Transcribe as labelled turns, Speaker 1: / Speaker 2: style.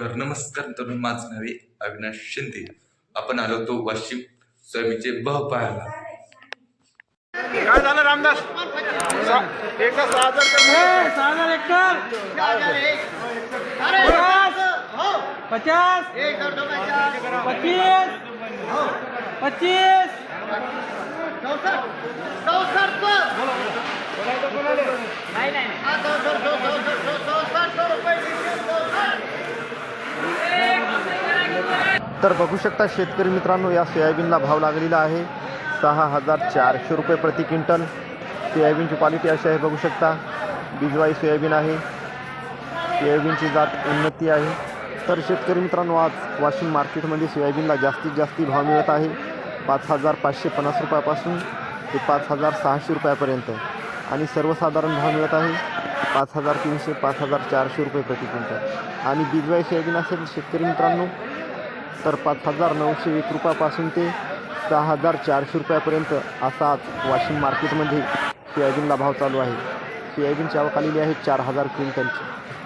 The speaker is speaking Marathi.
Speaker 1: तर नमस्कार तरुण, माझं नाव आहे अविनाश शिंदे. आपण आलो तो वाशिम सोयाबीनचे भाव पाहायला.
Speaker 2: काय झालं रामदास? एकदा 6,000
Speaker 3: हेक्टर 50 25 25
Speaker 4: तर बघू शकता शेतकरी मित्रांनो, या सोयाबीनला भाव लागलेला आहे 6,400 रुपये प्रति क्विंटल. सोयाबीनची क्वालिटी अशी आहे, बघू शकता. बिजवाई सोयाबीन आहे, सोयाबीनची जात उन्नती आहे. तर शेतकरी मित्रांनो, आज वाशिम मार्केटमध्ये सोयाबीनला जास्तीत जास्त भाव मिळत आहे 5,550 रुपयापासून ते 5,600 रुपयापर्यंत, आणि सर्वसाधारण भाव मिळत आहे 5,300 5,400 रुपये प्रति क्विंटल. आणि बिजवाई सोयाबीन असेल शेतकरी मित्रांनो, तर 5,901 रुपयापासून ते 6,400 रुपयापर्यंत असा आज वाशिम मार्केटमध्ये सोयाबीनला भाव चालू आहे. सोयाबीनची आवक आलेली आहे 4,000 क्विंटलची.